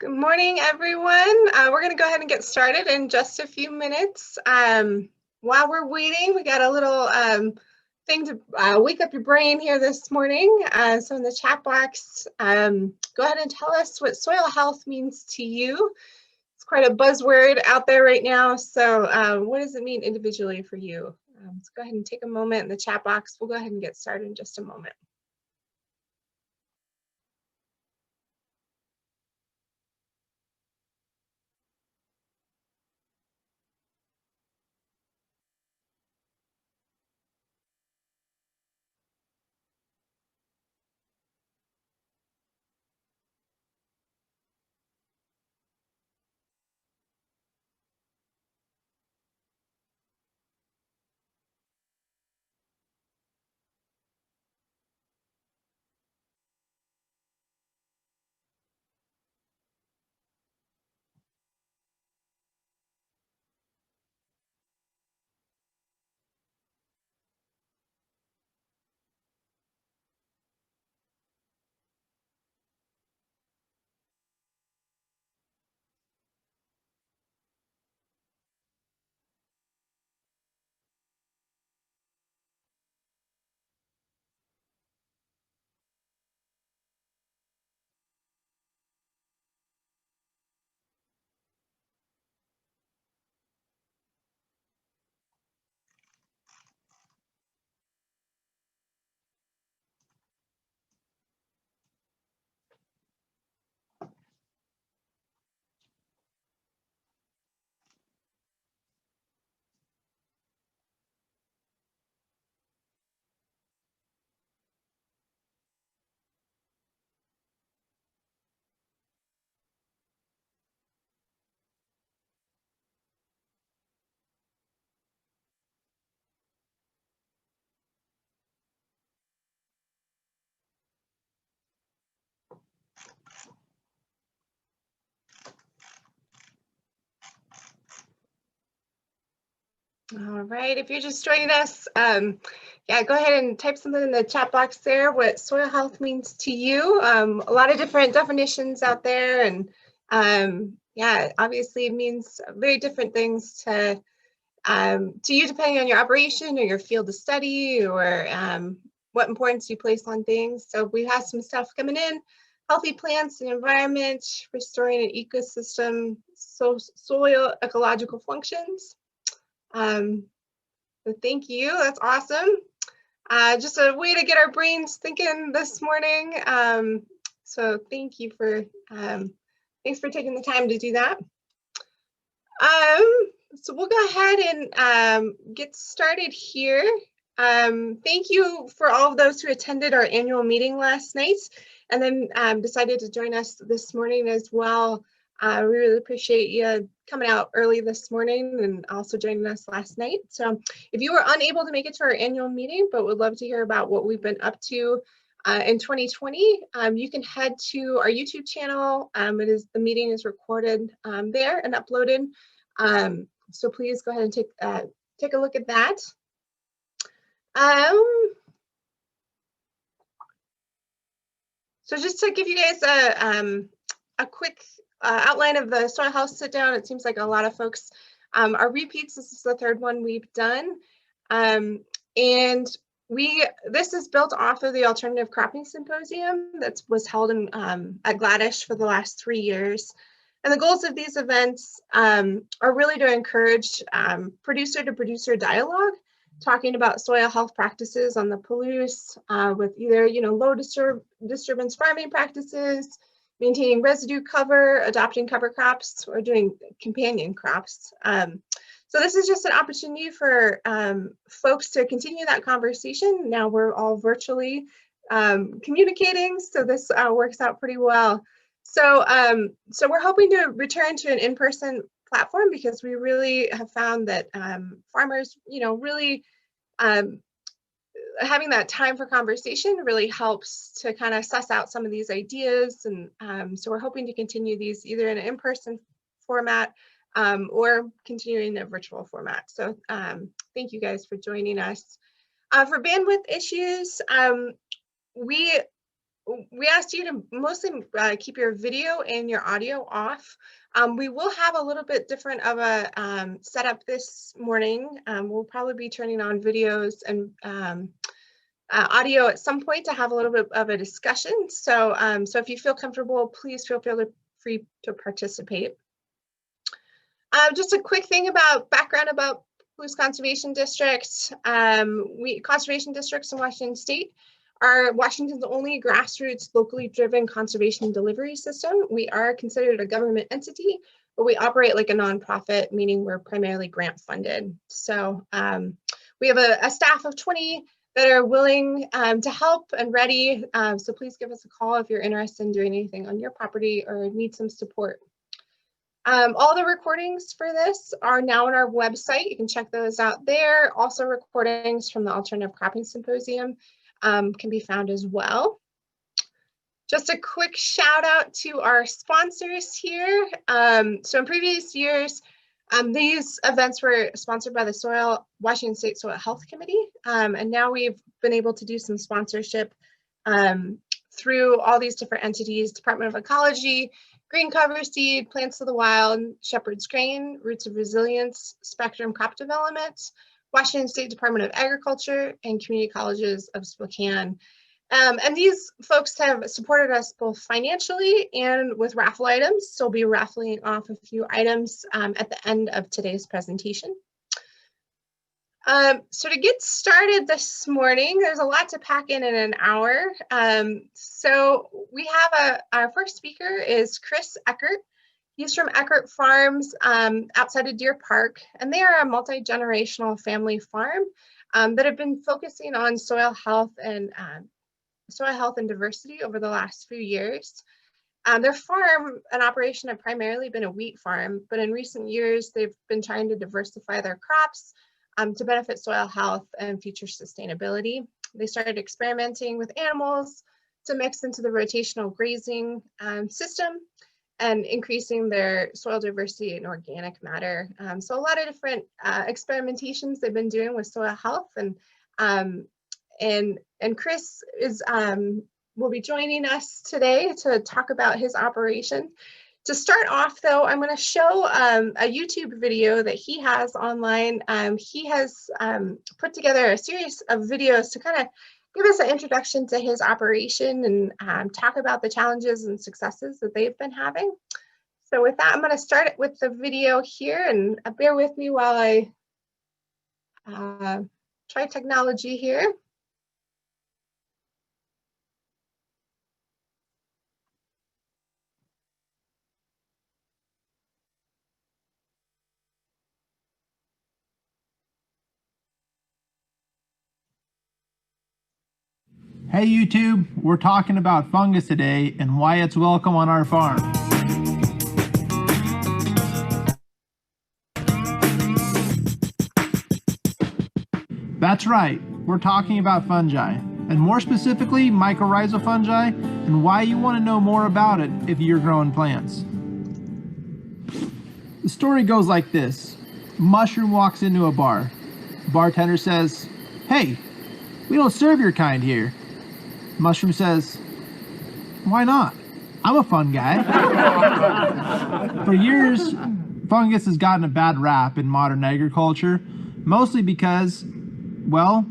Good morning, everyone. We're going to go ahead and get started in just a few minutes. While we're waiting, we got a little thing to wake up your brain here this morning. So in the chat box, go ahead and tell us what soil health means to you. It's quite a buzzword out there right now. So what does it mean individually for you? Let's go ahead and take a moment in the chat box. We'll go ahead and get started in just a moment. All right, if you're just joining us, yeah, go ahead and type something in the chat box there, what soil health means to you. A lot of different definitions out there, and yeah, obviously it means very different things to you depending on your operation or your field of study or what importance you place on things. So we have some stuff coming in: healthy plants and environment, restoring an ecosystem, soil ecological functions. So thank you, that's awesome. Just a way to get our brains thinking this morning. So thank you for, thanks for taking the time to do that. So we'll go ahead and get started here. Thank you for all of those who attended our annual meeting last night and then decided to join us this morning as well. We really appreciate you coming out early this morning and also joining us last night. So if you were unable to make it to our annual meeting but would love to hear about what we've been up to in 2020, you can head to our YouTube channel. The meeting is recorded there and uploaded. So please go ahead and take a look at that. So just to give you guys a quick outline of the soil health sit down, it seems like a lot of folks are repeats. This is the third one we've done. And this is built off of the Alternative Cropping Symposium that was held in, at Gladish for the last 3 years. And the goals of these events are really to encourage producer-to-producer dialogue, talking about soil health practices on the Palouse with either low disturbance farming practices, maintaining residue cover, adopting cover crops, or doing companion crops. So this is just an opportunity for folks to continue that conversation. Now we're all virtually communicating, so this works out pretty well. So we're hoping to return to an in-person platform because we really have found that farmers, really having that time for conversation really helps to kind of suss out some of these ideas. And so we're hoping to continue these either in an in-person format or continuing a virtual format. So thank you guys for joining us. For bandwidth issues, we we asked you to mostly keep your video and your audio off. We will have a little bit different of a setup this morning. We'll probably be turning on videos and audio at some point to have a little bit of a discussion. So, so if you feel comfortable, please feel free to participate. Just a quick thing about background about Palouse Conservation District. Conservation districts in Washington State are Washington's only grassroots, locally driven conservation delivery system. We are considered a government entity, but we operate like a nonprofit, meaning we're primarily grant funded. So we have a staff of 20 that are willing to help and ready. So please give us a call if you're interested in doing anything on your property or need some support. All the recordings for this are now on our website. You can check those out there. Also, recordings from the Alternative Cropping Symposium can be found as well. Just a quick shout out to our sponsors here. So in previous years, these events were sponsored by the Washington State Soil Health Committee, and now we've been able to do some sponsorship through all these different entities: Department of Ecology, Green Cover Seed, Plants of the Wild, Shepherd's Grain, Roots of Resilience, Spectrum Crop Development, Washington State Department of Agriculture, and Community Colleges of Spokane. And these folks have supported us both financially and with raffle items. So we'll be raffling off a few items at the end of today's presentation. So to get started this morning, there's a lot to pack in an hour. So we have our first speaker is Chris Eckert. He's from Eckhart Farms outside of Deer Park, and they are a multi-generational family farm that have been focusing on soil health and diversity over the last few years. Their farm and operation have primarily been a wheat farm, but in recent years, they've been trying to diversify their crops to benefit soil health and future sustainability. They started experimenting with animals to mix into the rotational grazing system and increasing their soil diversity and organic matter. So a lot of different experimentations they've been doing with soil health, and Chris will be joining us today to talk about his operation. To start off, though, I'm going to show a YouTube video that he has online. He has put together a series of videos to kind of give us an introduction to his operation and talk about the challenges and successes that they've been having. So with that, I'm going to start with the video here, and bear with me while I try technology here. Hey YouTube, we're talking about fungus today and why it's welcome on our farm. That's right, we're talking about fungi, and more specifically mycorrhizal fungi, and why you want to know more about it if you're growing plants. The story goes like this. Mushroom walks into a bar. Bartender says, "Hey, we don't serve your kind here." Mushroom says, "Why not? I'm a fun guy." For years, fungus has gotten a bad rap in modern agriculture, mostly because, well,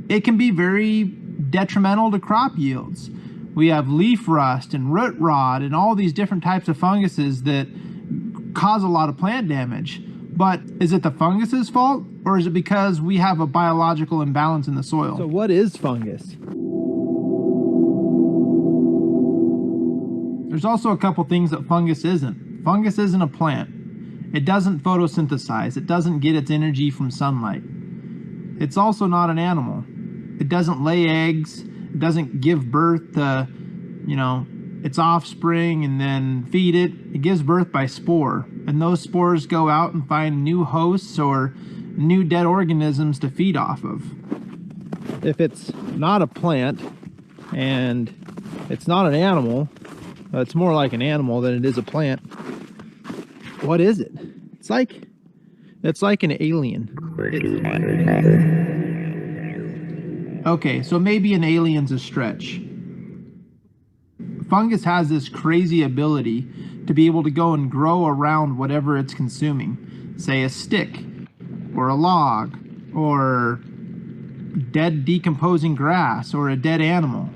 it can be very detrimental to crop yields. We have leaf rust and root rot and all these different types of funguses that cause a lot of plant damage. But is it the fungus's fault, or is it because we have a biological imbalance in the soil? So what is fungus? There's also a couple things that fungus isn't. Fungus isn't a plant. It doesn't photosynthesize. It doesn't get its energy from sunlight. It's also not an animal. It doesn't lay eggs. It doesn't give birth to, its offspring and then feed it. It gives birth by spore. And those spores go out and find new hosts or new dead organisms to feed off of. If it's not a plant and it's not an animal, it's more like an animal than it is a plant. What is it? It's like an alien. Okay, so maybe an alien's a stretch. fungus has this crazy ability to be able to go and grow around whatever it's consuming, say a stick or a log or dead decomposing grass or a dead animal,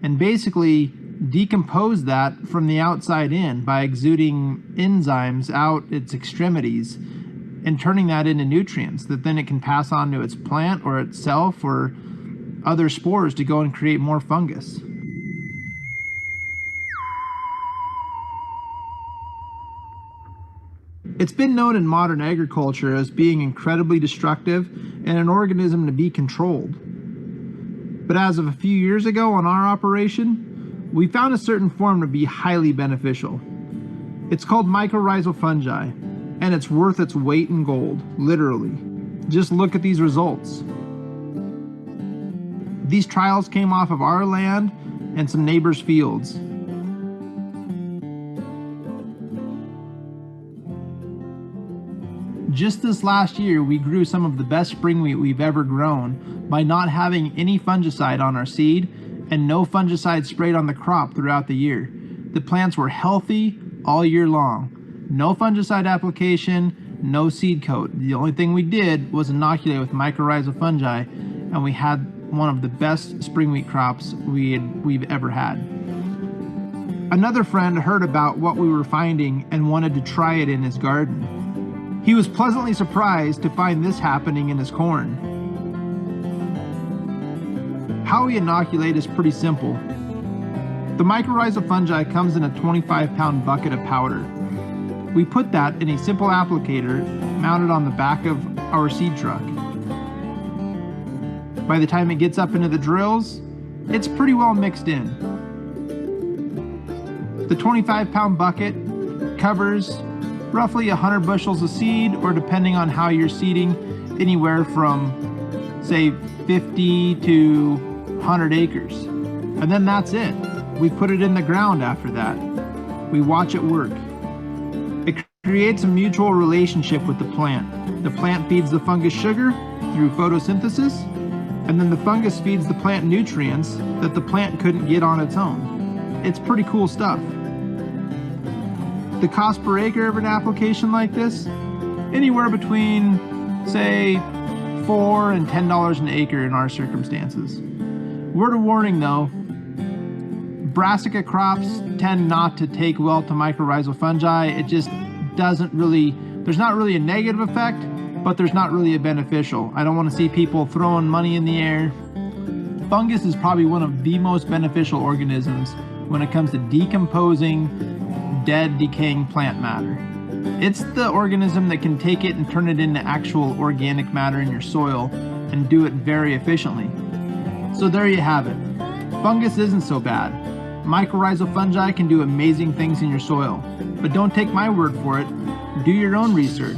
and basically decompose that from the outside in by exuding enzymes out its extremities and turning that into nutrients that then it can pass on to its plant or itself or other spores to go and create more fungus. It's been known in modern agriculture as being incredibly destructive and an organism to be controlled. But as of a few years ago on our operation, we found a certain form to be highly beneficial. It's called mycorrhizal fungi, and it's worth its weight in gold, literally. Just look at these results. These trials came off of our land and some neighbors' fields. Just this last year, we grew some of the best spring wheat we've ever grown by not having any fungicide on our seed and no fungicide sprayed on the crop throughout the year. The plants were healthy all year long. No fungicide application, no seed coat. The only thing we did was inoculate with mycorrhizal fungi, and we had one of the best spring wheat crops we've ever had. Another friend heard about what we were finding and wanted to try it in his garden. He was pleasantly surprised to find this happening in his corn. How we inoculate is pretty simple. The mycorrhizal fungi comes in a 25-pound bucket of powder. We put that in a simple applicator mounted on the back of our seed truck. By the time it gets up into the drills, it's pretty well mixed in. The 25-pound bucket covers roughly 100 bushels of seed, or depending on how you're seeding, anywhere from, say, 50 to 100 acres. And then that's it. We put it in the ground after that. We watch it work. It creates a mutual relationship with the plant. The plant feeds the fungus sugar through photosynthesis, and then the fungus feeds the plant nutrients that the plant couldn't get on its own. It's pretty cool stuff. The cost per acre of an application like this, anywhere between, say, $4 and $10 an acre in our circumstances. Word of warning though, brassica crops tend not to take well to mycorrhizal fungi. It just doesn't really, there's not really a negative effect, but there's not really a beneficial. I don't want to see people throwing money in the air. Fungus is probably one of the most beneficial organisms when it comes to decomposing dead, decaying plant matter. It's the organism that can take it and turn it into actual organic matter in your soil and do it very efficiently. So there you have it. Fungus isn't so bad. Mycorrhizal fungi can do amazing things in your soil. But don't take my word for it. Do your own research.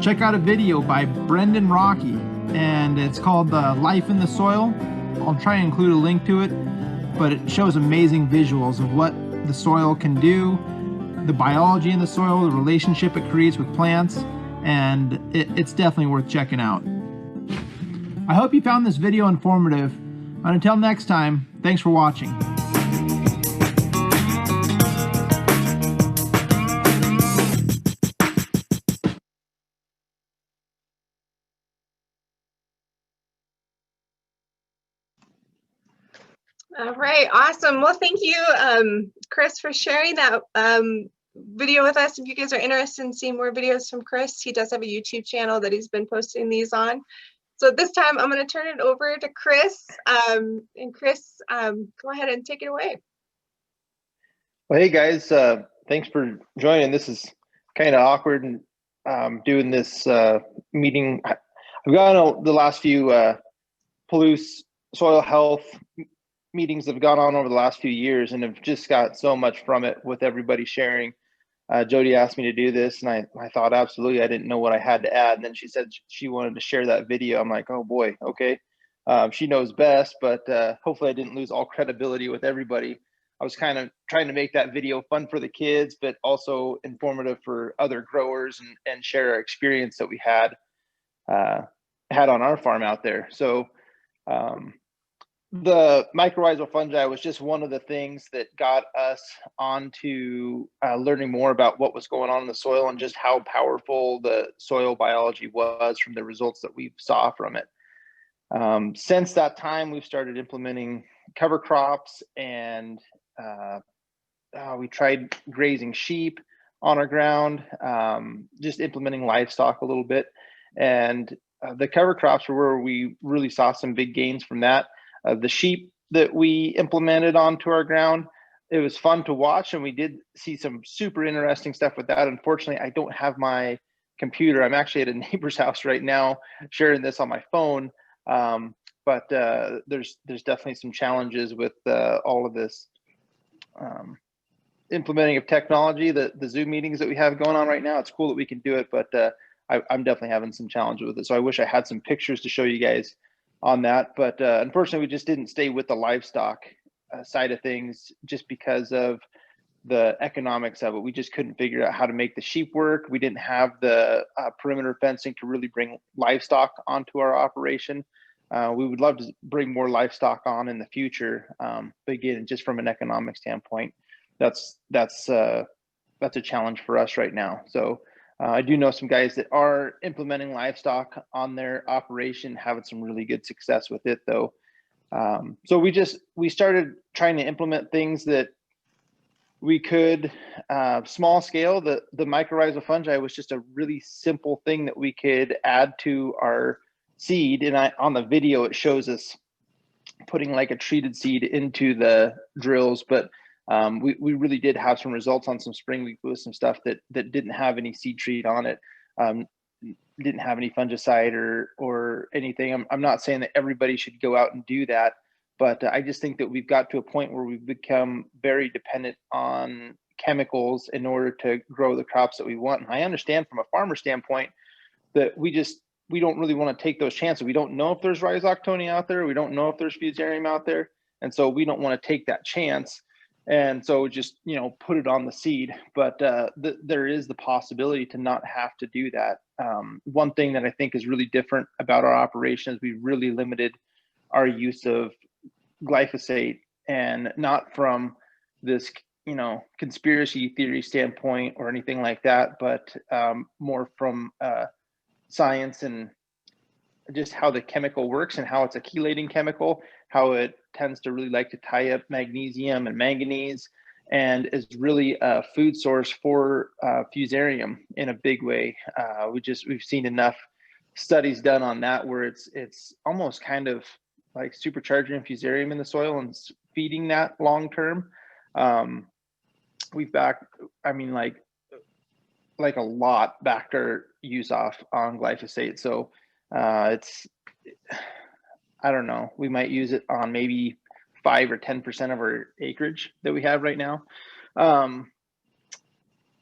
Check out a video by Brendan Rocky, and it's called Life in the Soil. I'll try and include a link to it, but it shows amazing visuals of what the soil can do, the biology in the soil, the relationship it creates with plants, and it's definitely worth checking out. I hope you found this video informative, and until next time, thanks for watching. All right, awesome. Well, thank you, Chris, for sharing that video with us. If you guys are interested in seeing more videos from Chris, he does have a YouTube channel that he's been posting these on. So this time I'm going to turn it over to Chris. And Chris, go ahead and take it away. Well, hey guys, thanks for joining. This is kind of awkward and doing this meeting. I've gone on the last few Palouse soil health meetings that have gone on over the last few years, and have just got so much from it with everybody sharing. Jody asked me to do this, and I thought, absolutely, I didn't know what I had to add. And then she said she wanted to share that video. I'm like, oh boy, okay. She knows best, but hopefully I didn't lose all credibility with everybody. I was kind of trying to make that video fun for the kids, but also informative for other growers, and share our experience that we had on our farm out there. So the mycorrhizal fungi was just one of the things that got us onto learning more about what was going on in the soil and just how powerful the soil biology was from the results that we saw from it. Since that time, we've started implementing cover crops, and we tried grazing sheep on our ground, just implementing livestock a little bit. And the cover crops were where we really saw some big gains from that. The sheep that we implemented onto our ground, it was fun to watch, and we did see some super interesting stuff with that. Unfortunately, I don't have my computer. I'm actually at a neighbor's house right now, sharing this on my phone. But there's definitely some challenges with all of this implementing of technology. The Zoom meetings that we have going on right now, it's cool that we can do it, but I'm definitely having some challenges with it. So I wish I had some pictures to show you guys on that, but unfortunately we just didn't stay with the livestock side of things just because of the economics of it. We just couldn't figure out how to make the sheep work. We didn't have the perimeter fencing to really bring livestock onto our operation. We would love to bring more livestock on in the future, but again, just from an economic standpoint, that's a challenge for us right now. So I do know some guys that are implementing livestock on their operation, having some really good success with it though. So we started trying to implement things that we could small scale. The mycorrhizal fungi was just a really simple thing that we could add to our seed. And on the video, it shows us putting like a treated seed into the drills, but we really did have some results on some spring wheat with some stuff that didn't have any seed treat on it, didn't have any fungicide or anything. I'm not saying that everybody should go out and do that, but I just think that we've got to a point where we've become very dependent on chemicals in order to grow the crops that we want. And I understand from a farmer standpoint that we don't really want to take those chances. We don't know if there's rhizoctonia out there. We don't know if there's fusarium out there. And so we don't want to take that chance. And so just, put it on the seed, but there is the possibility to not have to do that. One thing that I think is really different about our operation is we really limited our use of glyphosate, and not from this, conspiracy theory standpoint or anything like that, but more from science and just how the chemical works and how it's a chelating chemical, how it tends to really like to tie up magnesium and manganese, and is really a food source for fusarium in a big way. We've seen enough studies done on that where it's almost kind of like supercharging fusarium in the soil and feeding that long term. We've like a lot backed our use off on glyphosate. So I don't know, we might use it on maybe 5 or 10% of our acreage that we have right now.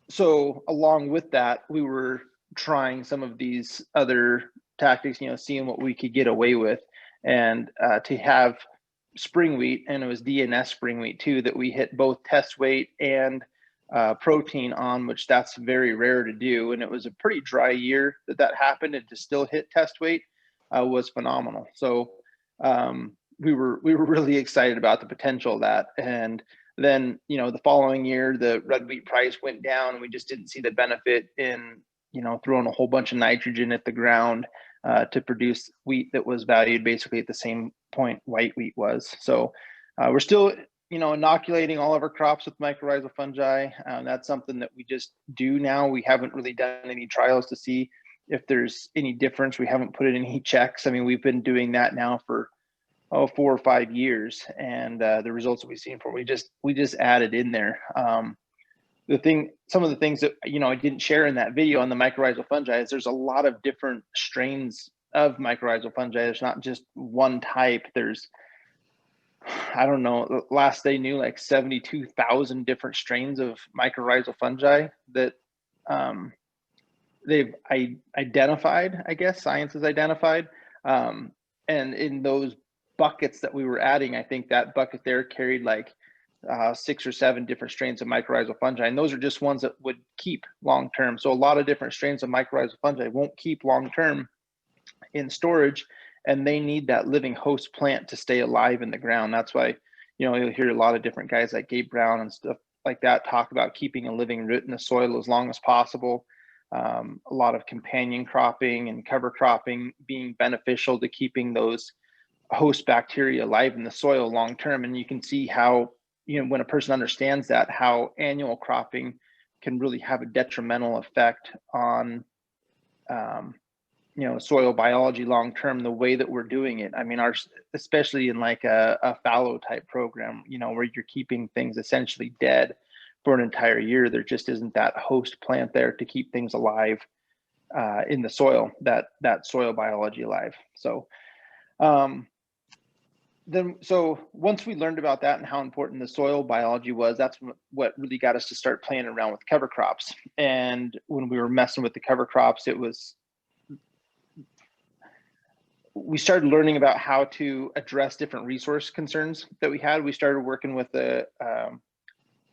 So along with that, we were trying some of these other tactics, seeing what we could get away with, and to have spring wheat, and it was DNS spring wheat too, that we hit both test weight and protein on, which that's very rare to do. And it was a pretty dry year that happened, and to still hit test weight was phenomenal. So we were really excited about the potential of that. And then, the following year, the red wheat price went down, and we just didn't see the benefit in, throwing a whole bunch of nitrogen at the ground to produce wheat that was valued basically at the same point white wheat was. So we're still, inoculating all of our crops with mycorrhizal fungi. That's something that we just do now. We haven't really done any trials to see if there's any difference. We haven't put in any checks. I mean, we've been doing that now for 4 or 5 years, and the results that we've seen we just added in there. Some of the things that I didn't share in that video on the mycorrhizal fungi is there's a lot of different strains of mycorrhizal fungi. There's not just one type. There's, I don't know, last they knew, like 72,000 different strains of mycorrhizal fungi that they've identified, I guess, science has identified. And in those buckets that we were adding, I think that bucket there carried like 6 or 7 different strains of mycorrhizal fungi. And those are just ones that would keep long-term. So a lot of different strains of mycorrhizal fungi won't keep long-term in storage. and they need that living host plant to stay alive in the ground. That's why, you'll hear a lot of different guys like Gabe Brown and stuff like that talk about keeping a living root in the soil as long as possible. A lot of companion cropping and cover cropping being beneficial to keeping those host bacteria alive in the soil long term. And you can see how, when a person understands that, how annual cropping can really have a detrimental effect on soil biology long term, the way that we're doing it. I mean, especially in like a fallow type program, where you're keeping things essentially dead for an entire year, there just isn't that host plant there to keep things alive in the soil, that soil biology alive. So so once we learned about that and how important the soil biology was, that's what really got us to start playing around with cover crops. And when we were messing with the cover crops, we started learning about how to address different resource concerns that we had. We started working with a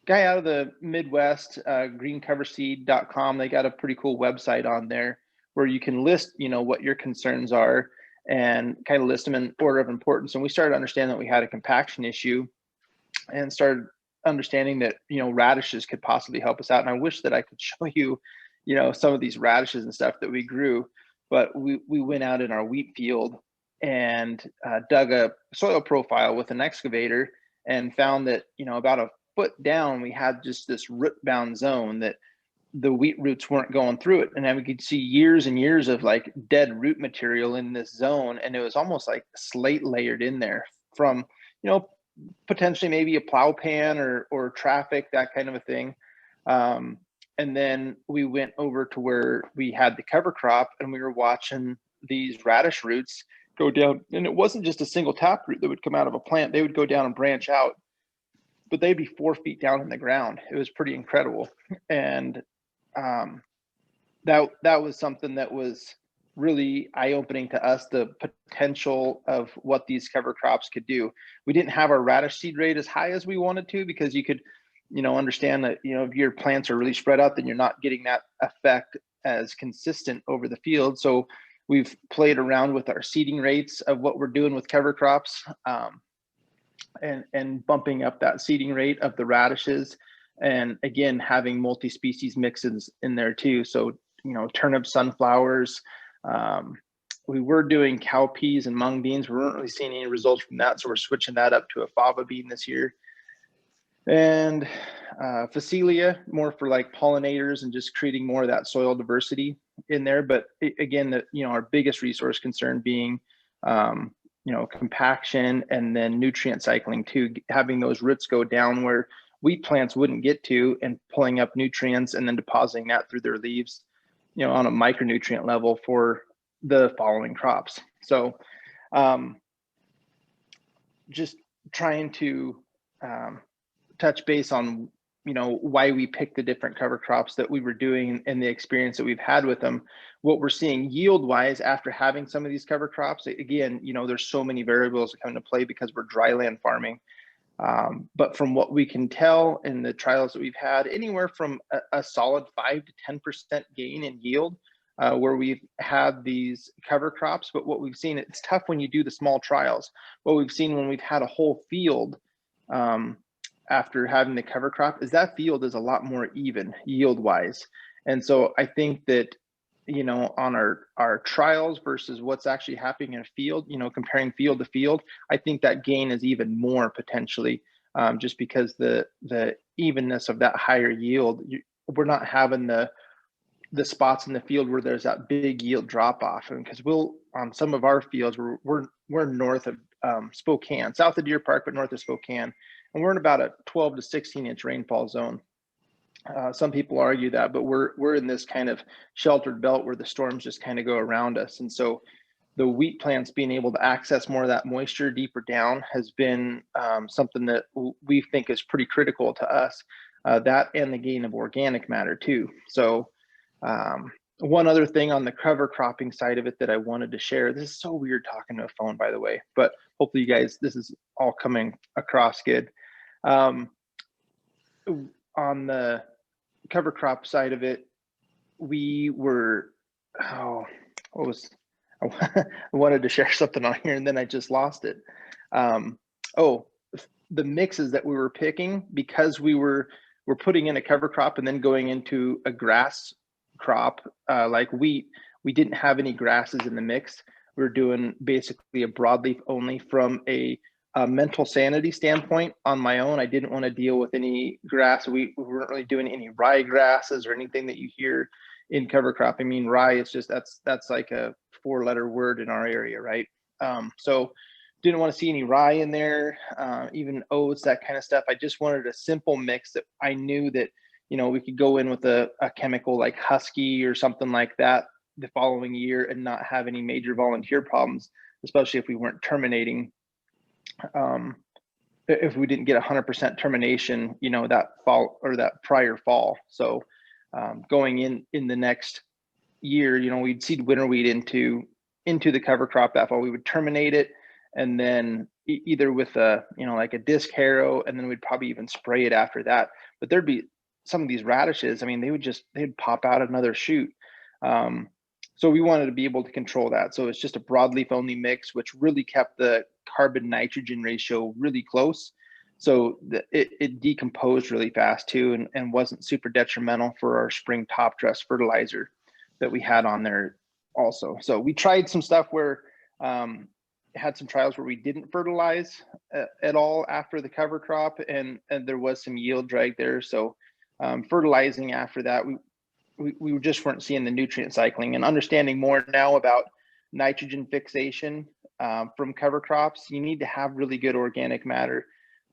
guy out of the Midwest, greencoverseed.com. They got a pretty cool website on there where you can list, what your concerns are and kind of list them in order of importance. And we started understanding that we had a compaction issue and started understanding that, radishes could possibly help us out. And I wish that I could show you, some of these radishes and stuff that we grew, but we went out in our wheat field and dug a soil profile with an excavator and found that, about a foot down, we had just this root bound zone that the wheat roots weren't going through it. And then we could see years and years of like dead root material in this zone. And it was almost like slate layered in there from, potentially maybe a plow pan or traffic, that kind of a thing. And then we went over to where we had the cover crop and we were watching these radish roots go down. And it wasn't just a single taproot that would come out of a plant. They would go down and branch out, but they'd be 4 feet down in the ground. It was pretty incredible. And that was something that was really eye-opening to us, the potential of what these cover crops could do. We didn't have our radish seed rate as high as we wanted to, because you could, understand that, if your plants are really spread out, then you're not getting that effect as consistent over the field. So we've played around with our seeding rates of what we're doing with cover crops, and bumping up that seeding rate of the radishes. And again, having multi-species mixes in there too. So, turnips, sunflowers, we were doing cowpeas and mung beans. We weren't really seeing any results from that. So we're switching that up to a fava bean this year. And Phacelia, more for like pollinators and just creating more of that soil diversity in there. But again, our biggest resource concern being, compaction and then nutrient cycling too, having those roots go down where wheat plants wouldn't get to, and pulling up nutrients and then depositing that through their leaves, on a micronutrient level for the following crops. So just trying to touch base on, why we picked the different cover crops that we were doing and the experience that we've had with them. What we're seeing yield wise after having some of these cover crops, again, there's so many variables that come into play because we're dryland farming. But from what we can tell in the trials that we've had, anywhere from a solid 5 to 10% gain in yield where we've had these cover crops. But what we've seen, it's tough when you do the small trials. What we've seen when we've had a whole field after having the cover crop is that field is a lot more even yield wise. And so I think that, on our trials versus what's actually happening in a field, comparing field to field, I think that gain is even more potentially, just because the evenness of that higher yield, we're not having the spots in the field where there's that big yield drop off. And because on some of our fields, we're north of Spokane, south of Deer Park, but north of Spokane, and we're in about a 12 to 16 inch rainfall zone. Some people argue that, but we're in this kind of sheltered belt where the storms just kind of go around us. And so the wheat plants being able to access more of that moisture deeper down has been something that we think is pretty critical to us, that and the gain of organic matter too. So one other thing on the cover cropping side of it that I wanted to share, this is so weird talking to a phone, by the way, but hopefully you guys, this is all coming across good. On the cover crop side of it, we were, I wanted to share something on here and then I just lost it. Oh, the mixes that we were picking, because we're putting in a cover crop and then going into a grass crop like wheat. We didn't have any grasses in the mix. We're doing basically a broadleaf only from a mental sanity standpoint. On my own, I didn't want to deal with any grass. We weren't really doing any rye grasses or anything that you hear in cover crop. I mean, rye is just, that's like a 4-letter word in our area, right? So didn't want to see any rye in there, even oats, that kind of stuff. I just wanted a simple mix that I knew that, we could go in with a chemical like Husky or something like that the following year and not have any major volunteer problems, especially if we weren't terminating. If we didn't get 100% termination, that fall or that prior fall. So going in the next year, we'd seed winter wheat into the cover crop that fall. We would terminate it, and then either with a like a disc harrow, and then we'd probably even spray it after that. But there'd be some of these radishes, I mean, they'd pop out another shoot. So we wanted to be able to control that. So it's just a broadleaf only mix, which really kept the carbon nitrogen ratio really close. So it decomposed really fast too, and wasn't super detrimental for our spring top dress fertilizer that we had on there also. So we tried some stuff where had some trials where we didn't fertilize at all after the cover crop, and there was some yield drag there. So fertilizing after that, we just weren't seeing the nutrient cycling, and understanding more now about nitrogen fixation from cover crops. You need to have really good organic matter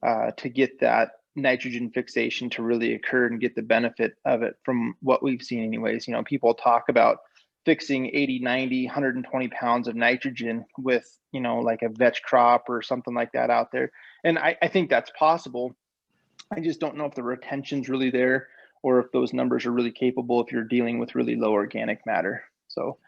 to get that nitrogen fixation to really occur and get the benefit of it from what we've seen anyways. People talk about fixing 80, 90, 120 pounds of nitrogen with, like a vetch crop or something like that out there. And I think that's possible. I just don't know if the retention's really there, or if those numbers are really capable if you're dealing with really low organic matter. So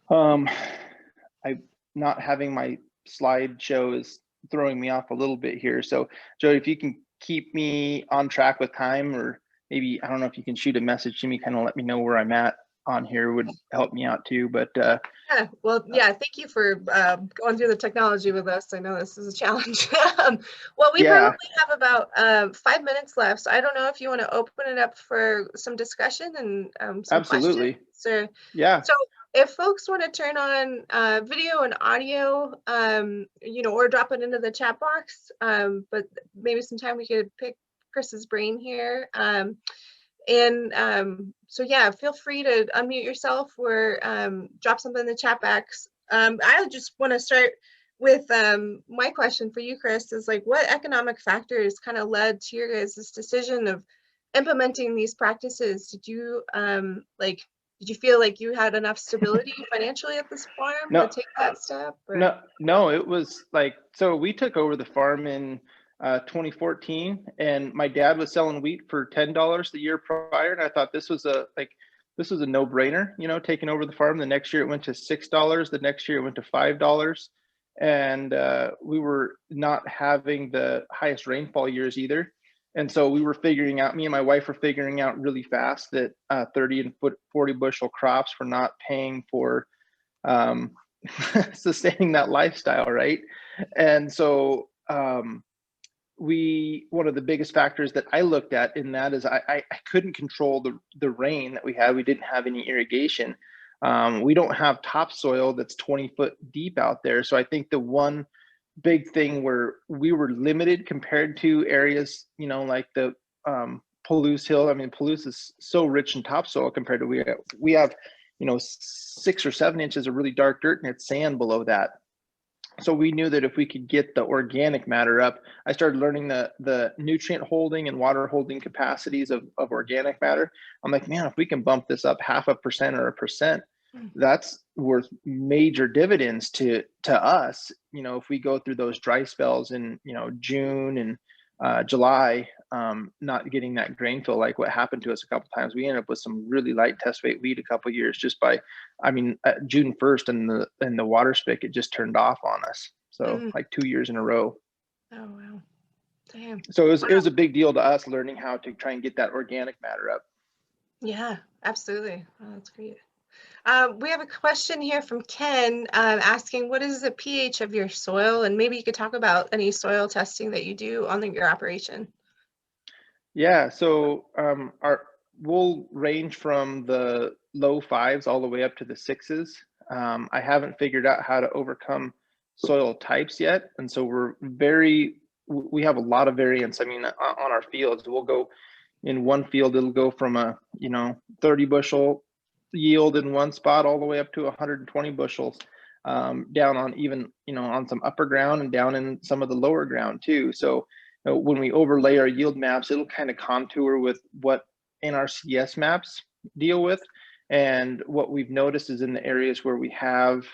I not having my slideshow is throwing me off a little bit here. So Joey, if you can keep me on track with time, or maybe, I don't know if you can shoot a message to me, kind of let me know where I'm at on here, would help me out too. But yeah, well, yeah, thank you for going through the technology with us. I know this is a challenge. Well, we yeah, probably have about 5 minutes left, so I don't know if you want to open it up for some discussion and some absolutely. questions. Yeah. So if folks want to turn on video and audio, or drop it into the chat box, but maybe sometime we could pick Chris's brain here. So yeah, feel free to unmute yourself or drop something in the chat box. I just want to start with my question for you, Chris, is like, what economic factors kind of led to your guys' decision of implementing these practices? Did you feel like you had enough stability financially at this farm to take that step? Or? No, it was like, so we took over the farm in 2014, and my dad was selling wheat for $10 the year prior, and I thought this was a no-brainer, taking over the farm. The next year it went to $6. The next year it went to $5, and we were not having the highest rainfall years either. And so we were figuring out, me and my wife were figuring out really fast that 30 and 40 bushel crops were not paying for sustaining that lifestyle, right? And so one of the biggest factors that I looked at in that is I couldn't control the rain that we had. We didn't have any irrigation. We don't have topsoil that's 20 foot deep out there. So I think the one big thing where we were limited compared to areas, like the Palouse Hill. I mean, Palouse is so rich in topsoil compared to we have 6 or 7 inches of really dark dirt, and it's sand below that. So we knew that if we could get the organic matter up, I started learning the nutrient holding and water holding capacities of organic matter. I'm like, man, if we can bump this up 0.5% or 1%, that's worth major dividends to us. If we go through those dry spells in June and July, not getting that grain fill, like what happened to us a couple of times. We ended up with some really light test weight wheat a couple of years just by, June 1st and the water spigot just turned off on us. So like 2 years in a row. Oh wow, damn. So it was a big deal to us learning how to try and get that organic matter up. Yeah, absolutely. Oh, that's great. We have a question here from Ken asking, what is the pH of your soil? And maybe you could talk about any soil testing that you do on your operation. Yeah, so we'll range from the low 5s all the way up to the 6s. I haven't figured out how to overcome soil types yet, and so we have a lot of variance. I mean, on our fields, we'll go in one field, it'll go from a 30 bushel yield in one spot all the way up to 120 bushels, down on even on some upper ground and down in some of the lower ground too. So when we overlay our yield maps, it'll kind of contour with what NRCS maps deal with. And what we've noticed is in the areas where we have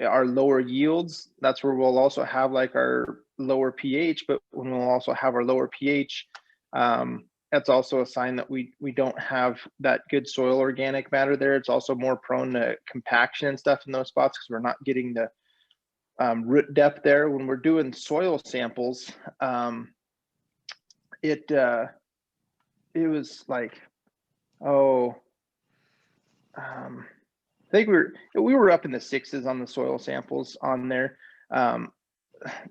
our lower yields, that's where we'll also have like our lower pH, but when we'll also have our lower pH, that's also a sign that we don't have that good soil organic matter there. It's also more prone to compaction and stuff in those spots because we're not getting the root depth there. When we're doing soil samples, it was like, I think we were up in the 6s on the soil samples on there.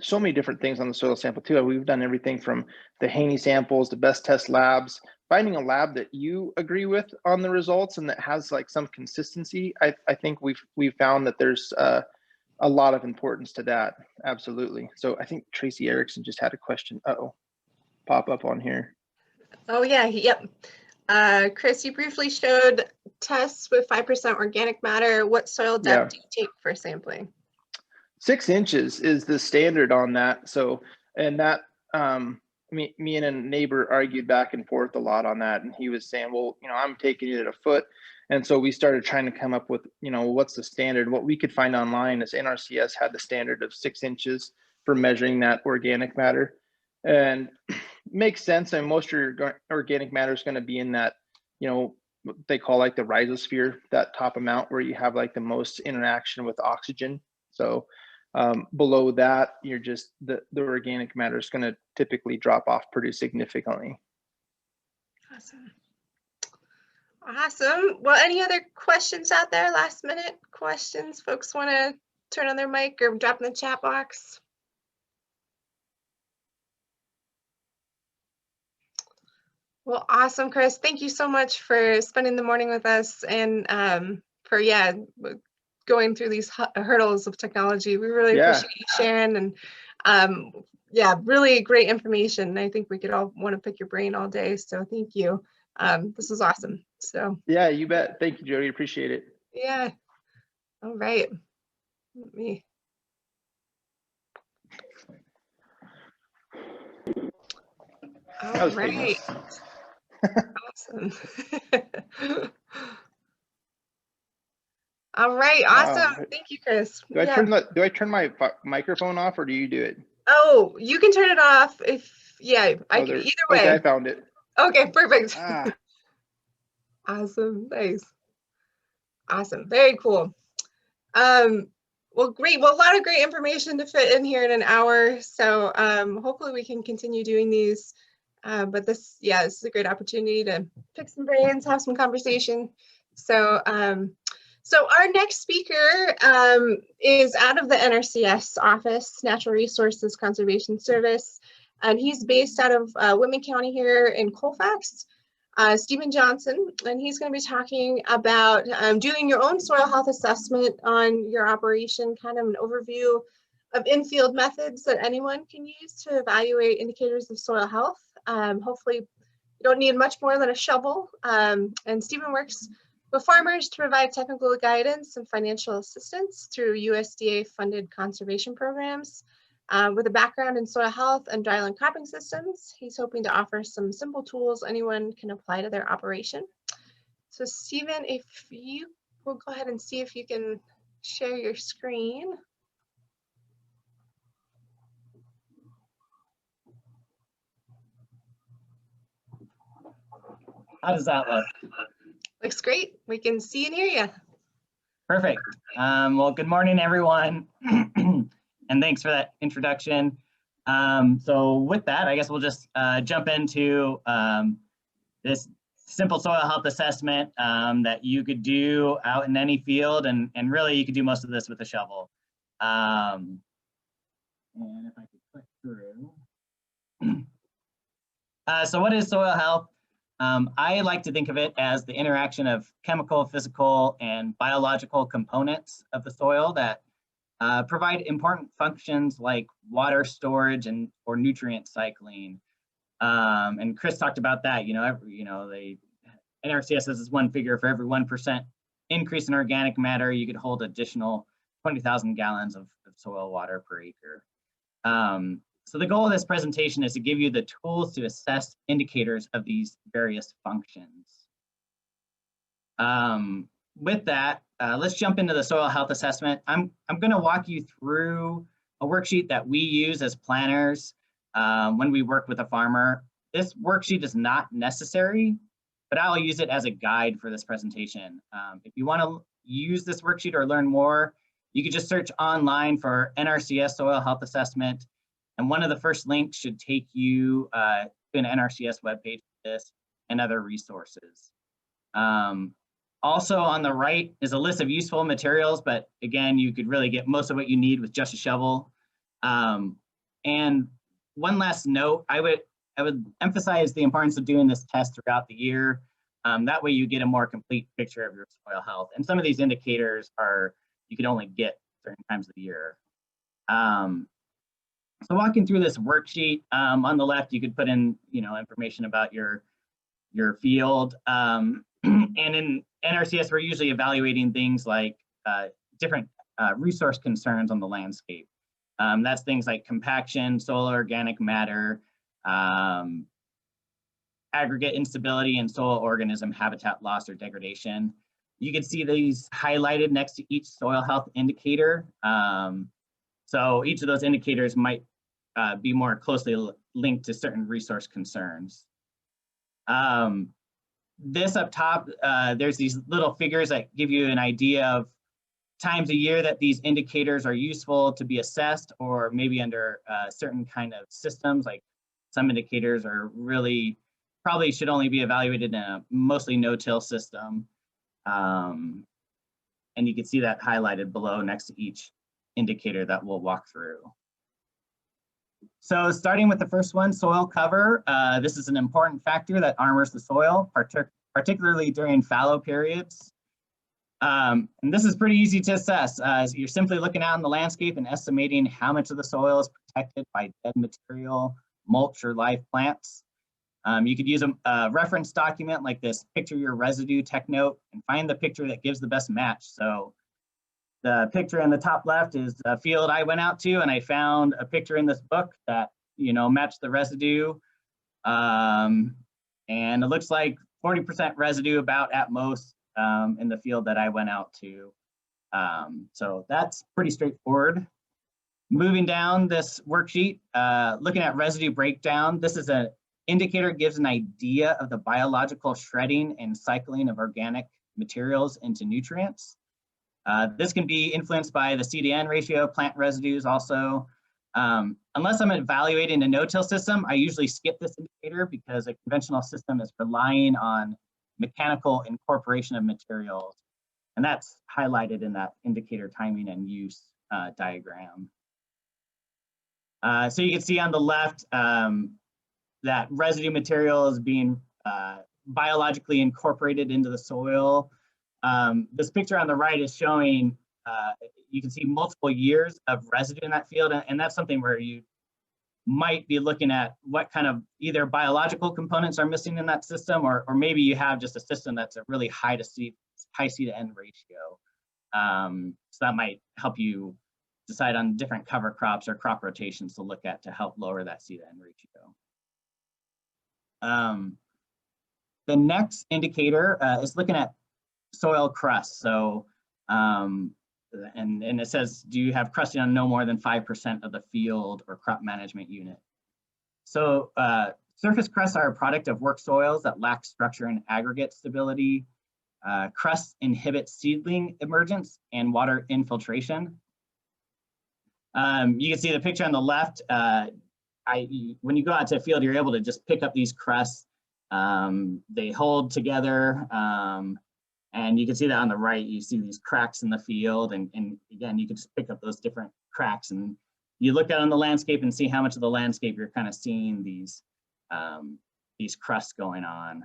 So many different things on the soil sample too. We've done everything from the Haney samples, the best test labs, finding a lab that you agree with on the results and that has like some consistency. I think we've found that there's a lot of importance to that. Absolutely. So I think Tracy Erickson just had a question. Pop up on here. Oh yeah, yep. Chris, you briefly showed tests with 5% organic matter. What soil depth do you take for sampling? 6 inches is the standard on that. So, and that, me and a neighbor argued back and forth a lot on that. And he was saying, well, I'm taking it at a foot. And so we started trying to come up with, what's the standard? What we could find online is NRCS had the standard of 6 inches for measuring that organic matter. And makes sense. And most of your organic matter is going to be in that, what they call like the rhizosphere, that top amount where you have like the most interaction with oxygen. So below that, you're just the organic matter is going to typically drop off pretty significantly. Awesome. Well, any other questions out there? Last minute questions? Folks want to turn on their mic or drop in the chat box? Well, awesome, Chris. Thank you so much for spending the morning with us and for going through these hurdles of technology. We really appreciate you sharing, and really great information. I think we could all want to pick your brain all day. So thank you. This was awesome. So yeah, you bet. Thank you, Jody. Appreciate it. Yeah. All right. Let me. All right. Awesome. All right. Awesome. Thank you, Chris. Do I turn my microphone off or do you do it? Oh, you can turn it off if, I can, either way. Okay, I found it. Okay, perfect. Awesome. Nice. Awesome. Very cool. Well, great. Well, a lot of great information to fit in here in an hour. So hopefully we can continue doing these. But this is a great opportunity to pick some brains, have some conversation. So so our next speaker is out of the NRCS office, Natural Resources Conservation Service, and he's based out of Whitman County here in Colfax. Stephen Johnson, and he's going to be talking about doing your own soil health assessment on your operation, kind of an overview of in-field methods that anyone can use to evaluate indicators of soil health. Hopefully you don't need much more than a shovel. And Stephen works with farmers to provide technical guidance and financial assistance through USDA-funded conservation programs. With a background in soil health and dryland cropping systems, he's hoping to offer some simple tools anyone can apply to their operation. So Stephen, if you will go ahead and see if you can share your screen. How does that look? Looks great. We can see and hear you. Perfect. Well, good morning, everyone. And thanks for that introduction. So with that, I guess we'll just jump into this simple soil health assessment that you could do out in any field, and really you could do most of this with a shovel. And if I could click through. So what is soil health? I like to think of it as the interaction of chemical, physical, and biological components of the soil that provide important functions like water storage or nutrient cycling. And Chris talked about that. NRCS has this one figure: for every 1% increase in organic matter, you could hold additional 20,000 gallons of soil water per acre. So the goal of this presentation is to give you the tools to assess indicators of these various functions. With that, let's jump into the soil health assessment. I'm going to walk you through a worksheet that we use as planners when we work with a farmer. This worksheet is not necessary, but I'll use it as a guide for this presentation. If you want to use this worksheet or learn more, you can just search online for NRCS soil health assessment. And one of the first links should take you to an NRCS webpage for this and other resources. Also on the right is a list of useful materials, but again, you could really get most of what you need with just a shovel. And one last note, I would emphasize the importance of doing this test throughout the year. That way you get a more complete picture of your soil health. And some of these indicators you can only get certain times of the year. So walking through this worksheet, on the left, you could put in, information about your field. And in NRCS, we're usually evaluating things like different resource concerns on the landscape. That's things like compaction, soil organic matter, aggregate instability, and soil organism habitat loss or degradation. You can see these highlighted next to each soil health indicator. So each of those indicators might be more closely linked to certain resource concerns. This up top, there's these little figures that give you an idea of times a year that these indicators are useful to be assessed, or maybe under certain kind of systems. Like some indicators are probably should only be evaluated in a mostly no-till system. And you can see that highlighted below next to each indicator that we'll walk through. So starting with the first one, soil cover. This is an important factor that armors the soil, particularly during fallow periods. And this is pretty easy to assess. You're simply looking out in the landscape and estimating how much of the soil is protected by dead material, mulch, or live plants. You could use a reference document like this Picture Your Residue tech note and find the picture that gives the best match. So the picture in the top left is a field I went out to, and I found a picture in this book that matched the residue. And it looks like 40% residue about at most in the field that I went out to. So that's pretty straightforward. Moving down this worksheet, looking at residue breakdown, this is an indicator gives an idea of the biological shredding and cycling of organic materials into nutrients. This can be influenced by the C/N ratio, plant residues also. Unless I'm evaluating a no-till system, I usually skip this indicator because a conventional system is relying on mechanical incorporation of materials. And that's highlighted in that indicator timing and use diagram. So you can see on the left that residue material is being biologically incorporated into the soil. This picture on the right is showing, you can see multiple years of residue in that field, and that's something where you might be looking at what kind of either biological components are missing in that system, or maybe you have just a system that's a really high C/N ratio. So that might help you decide on different cover crops or crop rotations to look at to help lower that C/N ratio. The next indicator is looking at soil crust. So, and it says, do you have crusting on no more than 5% of the field or crop management unit? So surface crusts are a product of work soils that lack structure and aggregate stability. Crust inhibits seedling emergence and water infiltration. You can see the picture on the left. When you go out to a field, you're able to just pick up these crusts They hold together, and you can see that on the right. You see these cracks in the field, and again, you can just pick up those different cracks, and you look out on the landscape and see how much of the landscape you're kind of seeing these crusts going on.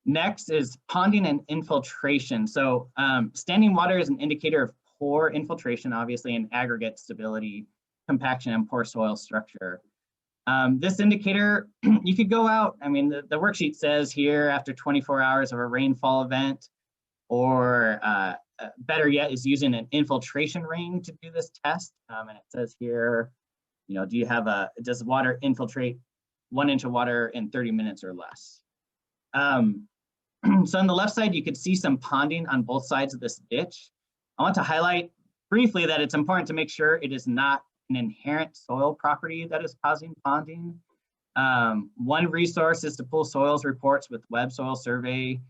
Next is ponding and infiltration. So standing water is an indicator of poor infiltration, obviously, and aggregate stability, compaction, and poor soil structure. This indicator, you could go out, I mean, the worksheet says here after 24 hours of a rainfall event, or better yet is using an infiltration ring to do this test. And it says here, you know, does water infiltrate 1 inch of water in 30 minutes or less? So on the left side, you could see some ponding on both sides of this ditch. I want to highlight briefly that it's important to make sure it is not an inherent soil property that is causing ponding. One resource is to pull soils reports with Web Soil Survey,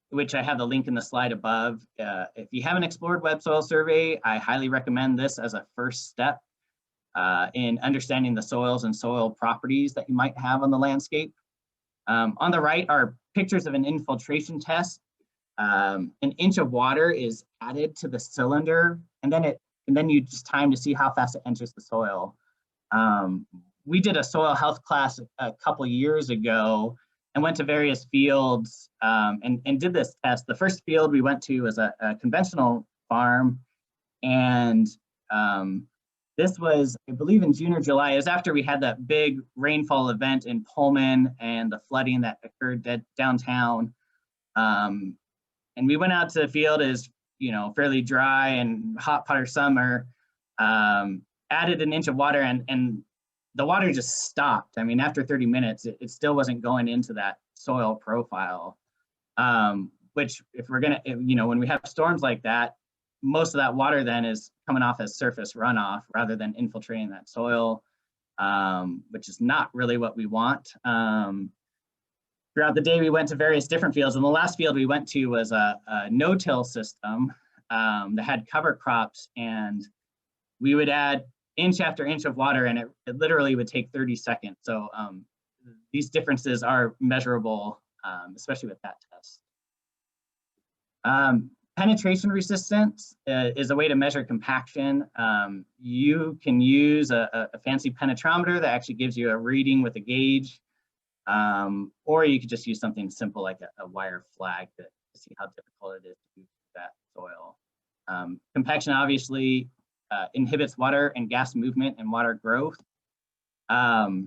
which I have the link in the slide above. If you haven't explored Web Soil Survey, I highly recommend this as a first step in understanding the soils and soil properties that you might have on the landscape. On the right are pictures of an infiltration test. An inch of water is added to the cylinder, and then you just time to see how fast it enters the soil. We did a soil health class a couple years ago and went to various fields and did this test. The first field we went to was a conventional farm, and this was, I believe, in June or July. It was after we had that big rainfall event in Pullman and the flooding that occurred downtown. And we went out to the field as, you know, fairly dry and hot putter summer, added an inch of water, and the water just stopped. I mean, after 30 minutes, it still wasn't going into that soil profile, which if we're gonna, you know, when we have storms like that, most of that water then is coming off as surface runoff rather than infiltrating that soil, which is not really what we want. Throughout the day, we went to various different fields, and the last field we went to was a no-till system that had cover crops, and we would add inch after inch of water, and it literally would take 30 seconds. So these differences are measurable, especially with that test. Penetration resistance is a way to measure compaction. You can use a fancy penetrometer that actually gives you a reading with a gauge, or you could just use something simple like a wire flag to see how difficult it is to do that soil. Compaction obviously inhibits water and gas movement and water growth. So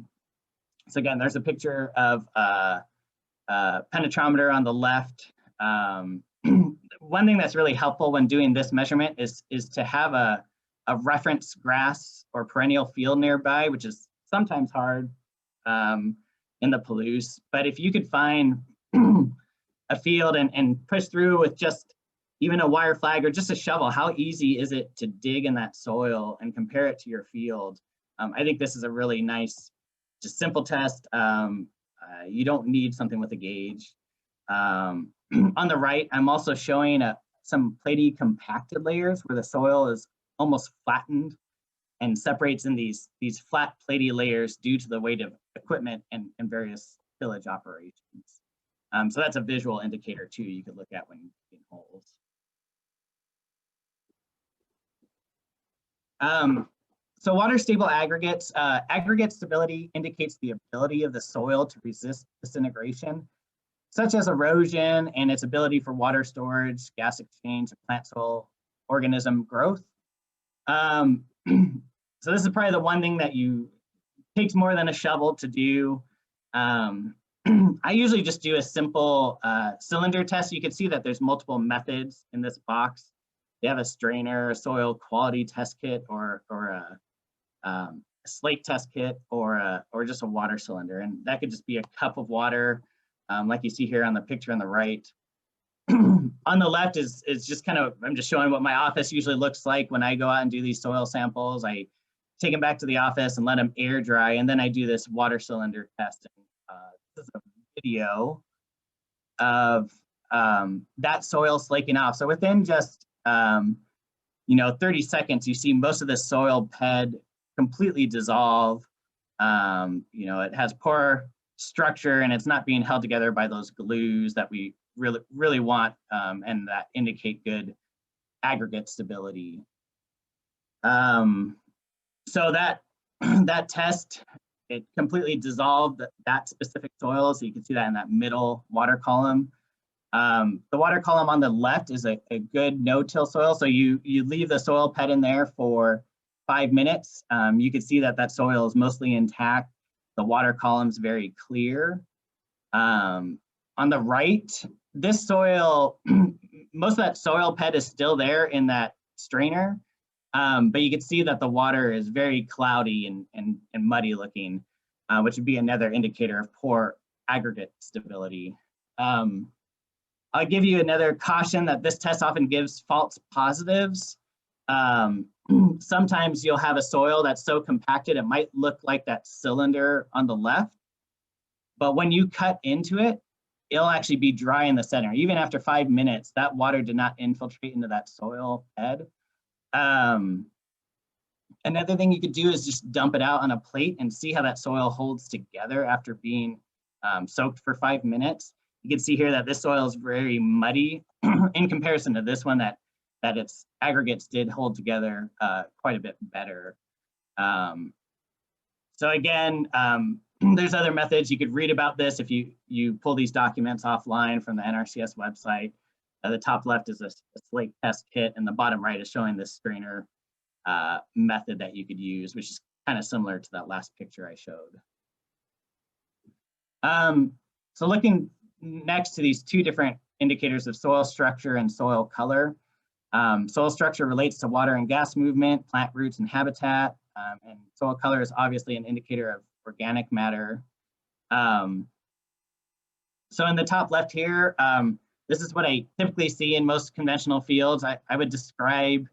again, there's a picture of a penetrometer on the left. One thing that's really helpful when doing this measurement is to have a reference grass or perennial field nearby, which is sometimes hard in the Palouse. But if you could find a field and push through with just even a wire flag or just a shovel, how easy is it to dig in that soil and compare it to your field? I think this is a really nice, just simple test. You don't need something with a gauge. On the right, I'm also showing some platy compacted layers where the soil is almost flattened and separates in these flat platy layers due to the weight of equipment and various tillage operations. So that's a visual indicator too you could look at when digging holes. So water stable aggregates. Aggregate stability indicates the ability of the soil to resist disintegration, such as erosion and its ability for water storage, gas exchange, and plant soil organism growth. So this is probably the one thing that takes more than a shovel to do. I usually just do a simple cylinder test. You can see that there's multiple methods in this box. You have a strainer, a soil quality test kit, or a slate test kit, or just a water cylinder. And that could just be a cup of water, like you see here on the picture on the right. On the left is just kind of, I'm just showing what my office usually looks like when I go out and do these soil samples. I take them back to the office and let them air dry, and then I do this water cylinder test. This is a video of that soil slaking off. So within just 30 seconds, you see most of the soil bed completely dissolve. You know, it has poor structure and it's not being held together by those glues that we really want and that indicate good aggregate stability. So that that test, it completely dissolved that specific soil. So you can see that in that middle water column. The water column on the left is a good no-till soil. So you leave the soil ped in there for 5 minutes. You can see that that soil is mostly intact. The water column's very clear. On the right, this soil, most of that soil ped is still there in that strainer, but you can see that the water is very cloudy and muddy looking, which would be another indicator of poor aggregate stability. I'll give you another caution that this test often gives false positives. Sometimes you'll have a soil that's so compacted, it might look like that cylinder on the left, but when you cut into it, it'll actually be dry in the center. Even after 5 minutes, that water did not infiltrate into that soil bed. Another thing you could do is just dump it out on a plate and see how that soil holds together after being soaked for 5 minutes. You can see here that this soil is very muddy in comparison to this one, that its aggregates did hold together quite a bit better. So again, there's other methods. You could read about this if you pull these documents offline from the NRCS website. The top left is a slate test kit, and the bottom right is showing this strainer method that you could use, which is kind of similar to that last picture I showed. So looking next to these two different indicators of soil structure and soil color. Soil structure relates to water and gas movement, plant roots and habitat, and soil color is obviously an indicator of organic matter. So in the top left here, this is what I typically see in most conventional fields. I would describe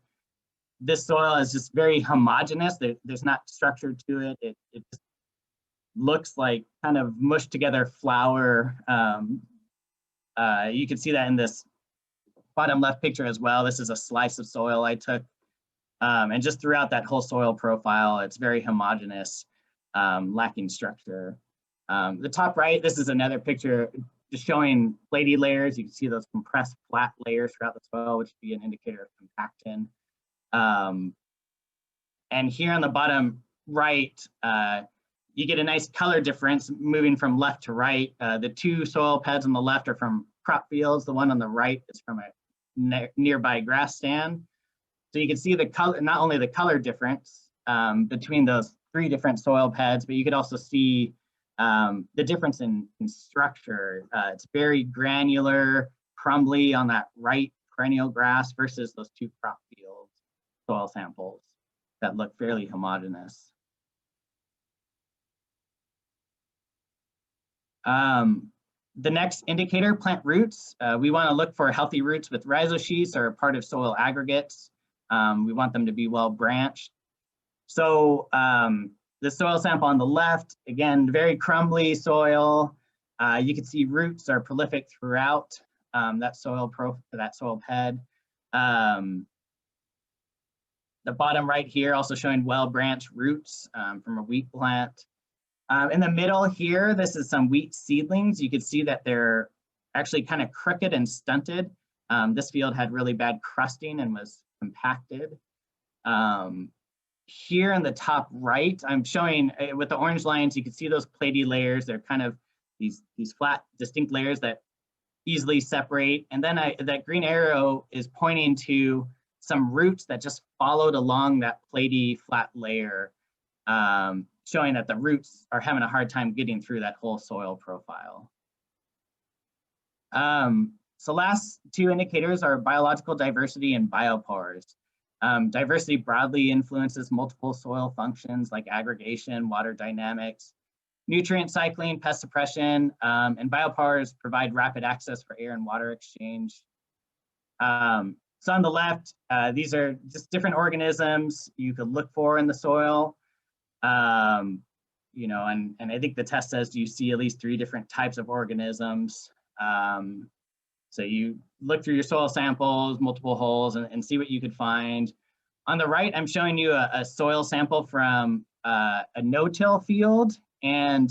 this soil as just very homogeneous. There's not structure to it. It just looks like kind of mushed together flour. You can see that in this bottom left picture as well. This is a slice of soil I took. And just throughout that whole soil profile, it's very homogeneous, lacking structure. The top right, this is another picture just showing platy layers. You can see those compressed flat layers throughout the soil, which would be an indicator of compaction. And here on the bottom right, you get a nice color difference moving from left to right. The two soil pads on the left are from crop fields. The one on the right is from a nearby grass stand. So you can see the color, not only the color difference between those three different soil pads, but you could also see the difference in structure. It's very granular, crumbly on that right perennial grass versus those two crop field soil samples that look fairly homogeneous. The next indicator, plant roots. We want to look for healthy roots with rhizosheaths or part of soil aggregates. We want them to be well branched. So the soil sample on the left, again, very crumbly soil. You can see roots are prolific throughout that soil bed. The bottom right here also showing well branched roots from a wheat plant. In the middle here, this is some wheat seedlings. You can see that they're actually kind of crooked and stunted. This field had really bad crusting and was compacted. Here in the top right, I'm showing with the orange lines, you can see those platy layers. They're kind of these flat, distinct layers that easily separate. And then that green arrow is pointing to some roots that just followed along that platy flat layer, showing that the roots are having a hard time getting through that whole soil profile. So last two indicators are biological diversity and biopores. Diversity broadly influences multiple soil functions like aggregation, water dynamics, nutrient cycling, pest suppression, and biopores provide rapid access for air and water exchange. So on the left, these are just different organisms you could look for in the soil. You know, and I think the test says, do you see at least 3 different types of organisms? So you look through your soil samples, multiple holes, and see what you could find. On the right, I'm showing you a soil sample from a no-till field, and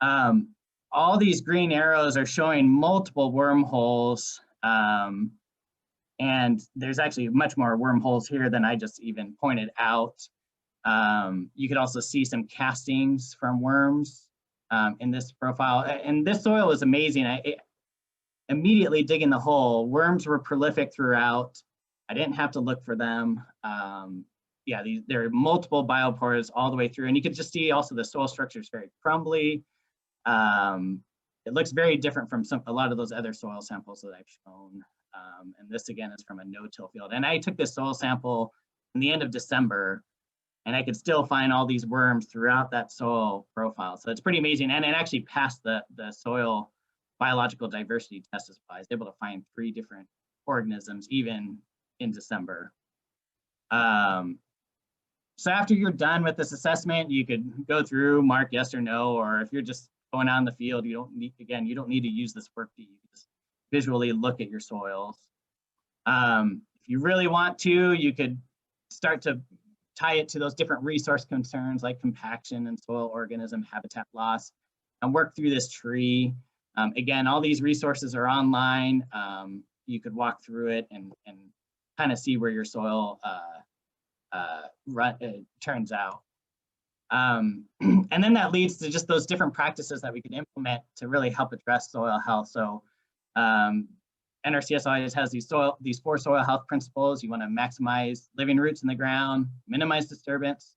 all these green arrows are showing multiple wormholes. And there's actually much more wormholes here than I just even pointed out. You could also see some castings from worms in this profile. And this soil is amazing. Immediately digging the hole, worms were prolific throughout. I didn't have to look for them. Yeah, there are multiple biopores all the way through. And you could just see also the soil structure is very crumbly. It looks very different from a lot of those other soil samples that I've shown. And this again is from a no-till field. And I took this soil sample in the end of December, and I could still find all these worms throughout that soil profile. So it's pretty amazing. And it actually passed the soil biological diversity test as well. I was able to find 3 different organisms even in December. So after you're done with this assessment, you could go through, mark yes or no, or if you're just going out in the field, you don't need to use this worksheet. You can just visually look at your soils. If you really want to, you could start to tie it to those different resource concerns like compaction and soil organism habitat loss and work through this tree. Again, all these resources are online. You could walk through it and kind of see where your soil turns out. And then that leads to just those different practices that we can implement to really help address soil health. So NRCS always has these 4 soil health principles. You want to maximize living roots in the ground, minimize disturbance,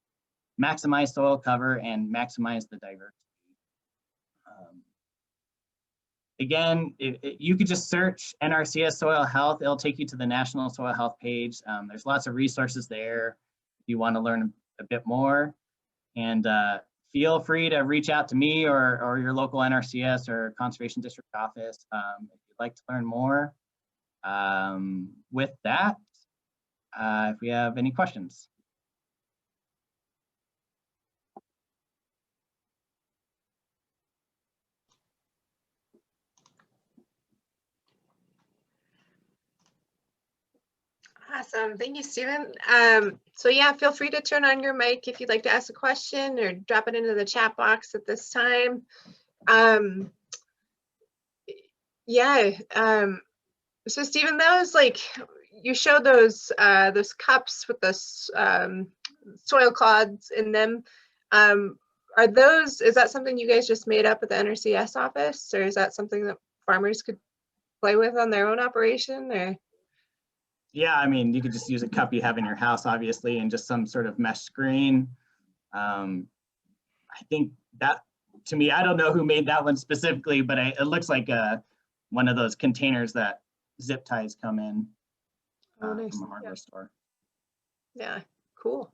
maximize soil cover, and maximize the diversity. Again, you could just search NRCS soil health. It'll take you to the National Soil Health page. There's lots of resources there if you want to learn a bit more. And feel free to reach out to me or your local NRCS or Conservation District office if you'd like to learn more. With that, if we have any questions. Awesome. Thank you, Stephen. So yeah, feel free to turn on your mic if you'd like to ask a question or drop it into the chat box at this time. So Stephen, that was like, you showed those cups with the soil clods in them. Is that something you guys just made up at the NRCS office, or is that something that farmers could play with on their own operation, or? Yeah, I mean, you could just use a cup you have in your house, obviously, and just some sort of mesh screen. I think that, to me, I don't know who made that one specifically, but it looks like one of those containers that zip ties come in Nice. from a hardware store. Yeah, cool.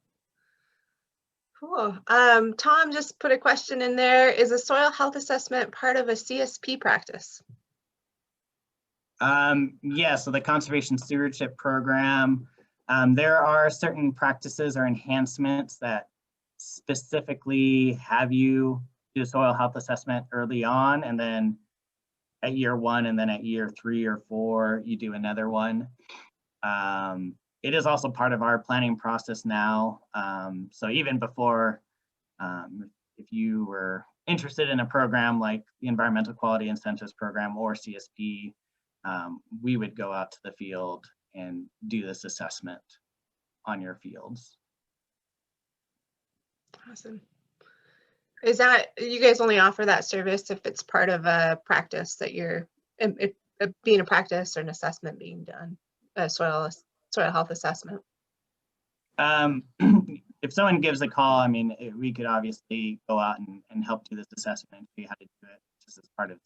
Cool. Tom just put a question in there. Is a soil health assessment part of a CSP practice? Yeah, so the Conservation Stewardship Program, there are certain practices or enhancements that specifically have you do a soil health assessment early on, and then at year 1, and then at year 3 or 4, you do another one. It is also part of our planning process now. So even before, if you were interested in a program like the Environmental Quality Incentives Program or CSP, we would go out to the field and do this assessment on your fields. Awesome. Is that, you guys only offer that service if it's part of a practice that you're, being a practice or an assessment being done, a soil health assessment? If someone gives a call, I mean, we could obviously go out and help do this assessment and see how to do it just as part of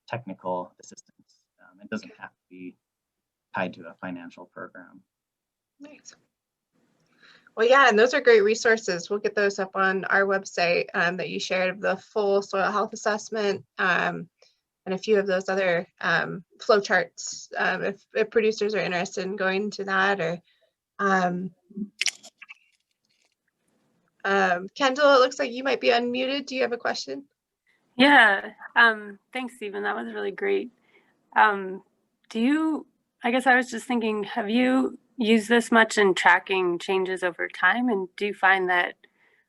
technical assistance. It doesn't have to be tied to a financial program. Nice. Well, yeah, and those are great resources. We'll get those up on our website that you shared, the full soil health assessment and a few of those other flow charts if producers are interested in going into that. Or Kendall, it looks like you might be unmuted. Do you have a question? Yeah, thanks, Stephen. That was really great. I guess I was just thinking, have you used this much in tracking changes over time? And do you find that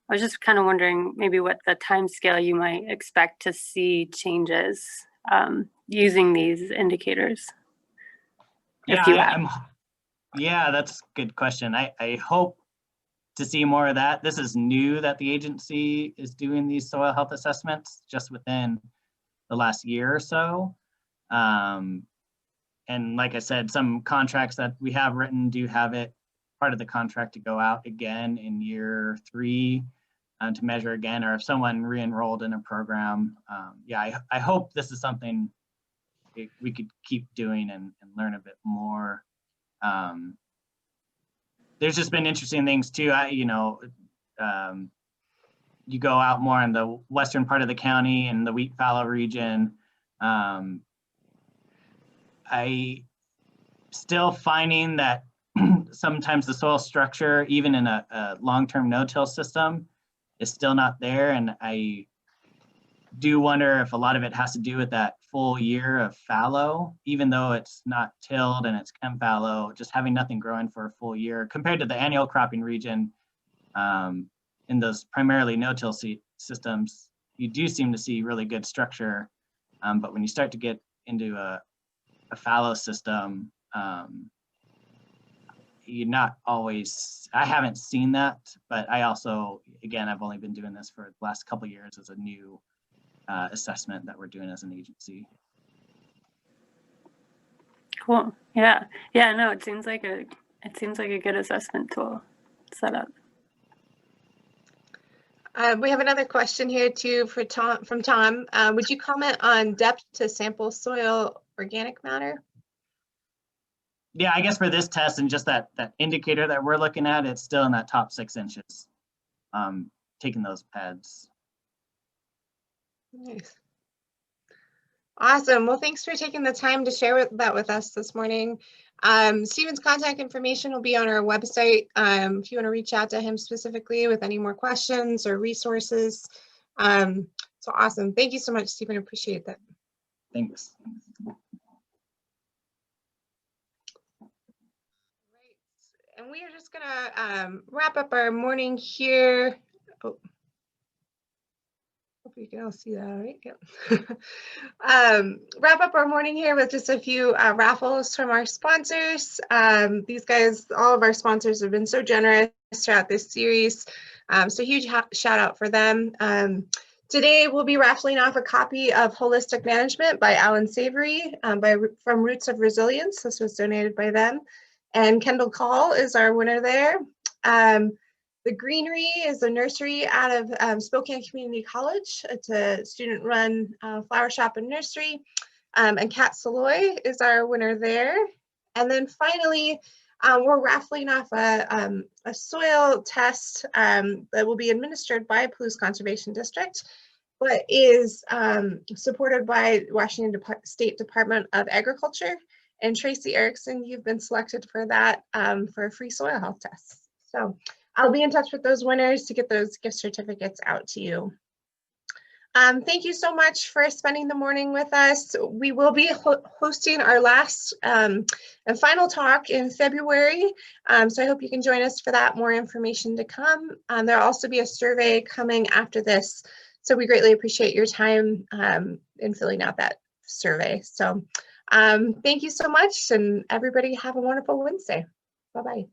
I was just kind of wondering maybe what the time scale you might expect to see changes using these indicators. If you have. Yeah, that's a good question. I hope to see more of that. This is new that the agency is doing these soil health assessments just within the last year or so. And like I said, some contracts that we have written do have it part of the contract to go out again in year 3 to measure again, or if someone re-enrolled in a program. Yeah, I hope this is something we could keep doing and learn a bit more. There's just been interesting things too. You go out more in the western part of the county and the wheat fallow region. I still finding that sometimes the soil structure, even in a long-term no-till system, is still not there. And I do wonder if a lot of it has to do with that full year of fallow, even though it's not tilled and it's chem fallow, just having nothing growing for a full year compared to the annual cropping region. In those primarily no-till systems, you do seem to see really good structure. But when you start to get into a fallow system, you're not always, I haven't seen that, but I also, again, I've only been doing this for the last couple of years as a new assessment that we're doing as an agency. Cool. Yeah. No, it seems like a good assessment tool setup. We have another question here too from Tom. Would you comment on depth to sample soil organic matter? Yeah, I guess for this test and just that indicator that we're looking at, it's still in that top 6 inches, taking those pads. Nice. Awesome. Well, thanks for taking the time to share that with us this morning. Stephen's contact information will be on our website if you want to reach out to him specifically with any more questions or resources. So awesome. Thank you so much, Stephen. Appreciate that. Thanks. And we are just gonna wrap up our morning here. Oh, hope you can all see that, right? Yep. Wrap up our morning here with just a few raffles from our sponsors. These guys, all of our sponsors have been so generous throughout this series. So huge shout out for them. Today we'll be raffling off a copy of Holistic Management by Alan Savory from Roots of Resilience. This was donated by them. And Kendall Call is our winner there. The Greenery is a nursery out of Spokane Community College. It's a student-run flower shop and nursery. And Kat Saloy is our winner there. And then finally, we're raffling off a soil test that will be administered by Palouse Conservation District, but is supported by Washington State Department of Agriculture. And Tracy Erickson, you've been selected for that for a free soil health test. So I'll be in touch with those winners to get those gift certificates out to you. Thank you so much for spending the morning with us. We will be hosting our last and final talk in February. So I hope you can join us for that. More information to come. There'll also be a survey coming after this. So we greatly appreciate your time in filling out that survey. So thank you so much, and everybody have a wonderful Wednesday. Bye-bye.